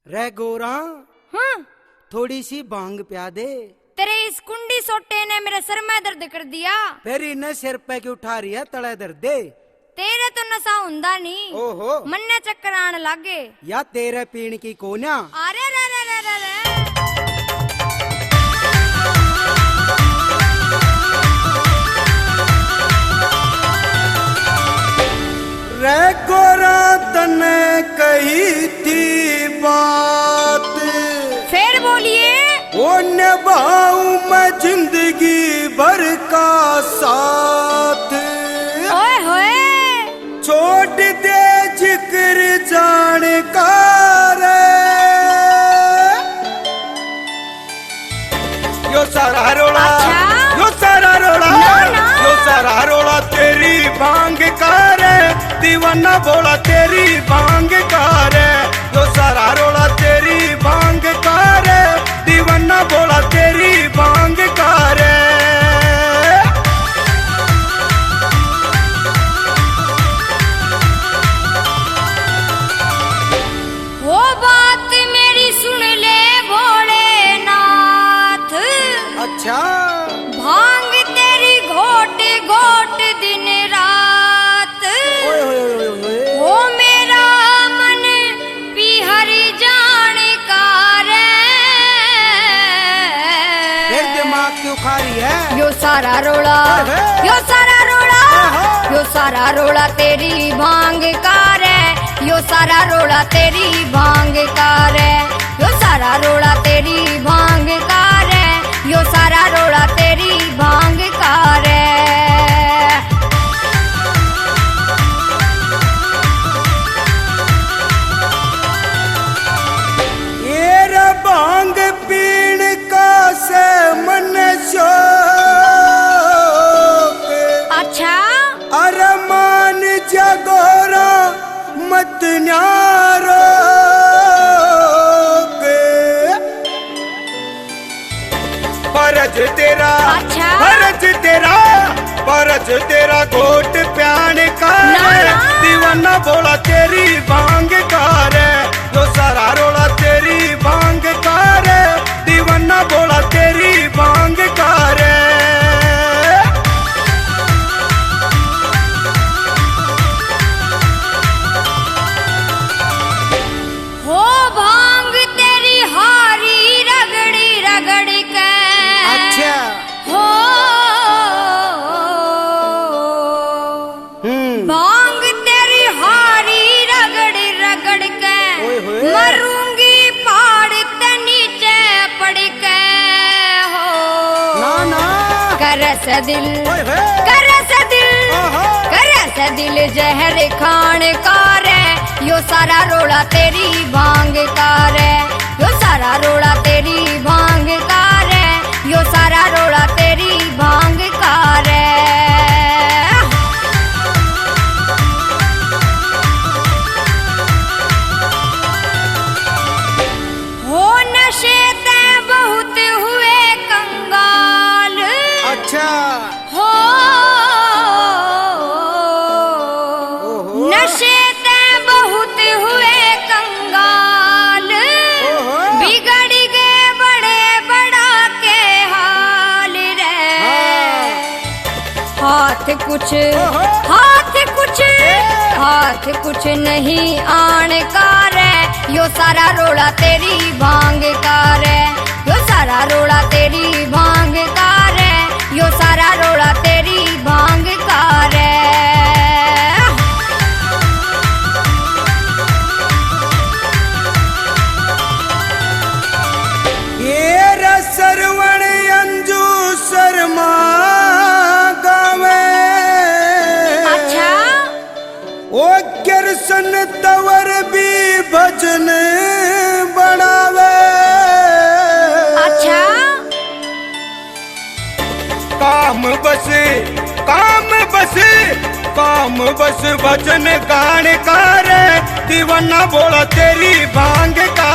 रे गोरा हाँ थोड़ी सी भांग पिया दे। तेरे इस कुंडी सोटे ने मेरे सर में दर्द कर दिया। फिर इन्हें सिर पे क्यों उठा रही है तले दर्द दे। तेरे तो नशा हुंदा नहीं। ओहो मन ने चक्कर आने लागे या तेरे पीण की कोन्या। अरे रे रे रे रे रे। रे गोरा तने कही थी बात, फिर बोलिए। वो निभाऊं मैं जिंदगी भर का साथ। ओए होए छोड़ दे जिक्र जानकार, यो सारा रोड़ा अच्छा? यो सारा रोड़ा ना। यो सारा रोड़ा तेरी भांग कार, दीवाना बोला तेरी भांग कार। यो सारा रोड़ा तेरी भांग कार, दीवाना बोला तेरी भांग कार। वो बात मेरी सुन ले भोलेनाथ। अच्छा भांग तेरी घोट घोट दिन रात। ओए ओए ओए ओए। वो मेरा मन पिहरी जानकार। फिर दिमाग क्यों खा रही है। यो सारा रोड़ा यो सारा रोड़ा यो सारा रोड़ा तेरी भांग कार है। यो सारा रोड़ा तेरी भांग कार है। यो सारा रोड़ा तेरी भांग कार है। यो सारा रोड़ा तेरी भांग कार है। ये भांग पीण का से मन शौक। अच्छा अरमान जगोरा मत न्यारो के। फर्ज तेरा अच्छा? फर्ज तेरा फर्ज तेरा घोट प्यान का ना, है। ना। दीवाना बोला तेरी भांग कार है। जो सारा रोला तेरी भांग कार है। दीवाना बोला तेरी भांग कार है। हो भांग तेरी हारी रगड़ी रगड़ी के। अच्छा हो भांग तेरी हारी रगड़ी रगड़ के। ओए होए। मरूंगी पहाड़ ते नीचे पड़ के। हो ना ना करस दिल ओए होए। करस दिल ओहो। करस दिल जहर खान कार है। यो सारा रोड़ा तेरी भांग कार है। यो सारा रोड़ा तेरी भांग कार है। यो सारा रोड़ा तेरी भांग कार है। हो नशे ते बहुत हुए कंगाल। अच्छा हो ओहो। नशे ते बहुत हुए कंगाल। ओहो। बिगड़ गए बड़े बड़ा के हाल रे। हाथ कुछ ओहो। हाथ कुछ नहीं आन कार है। यो सारा रोड़ा तेरी भांग कार है। यो सारा रोड़ा तेरी भांग कार है। यो सारा रोड़ा तेरी भांग कार है। ये सरवण अंजू शर्मा गावे। अच्छा ओ कृष्ण तवर भी भजन बनावे। अच्छा काम बस काम बस भजन गान कार। दीवाना बोला तेरी भांग कार।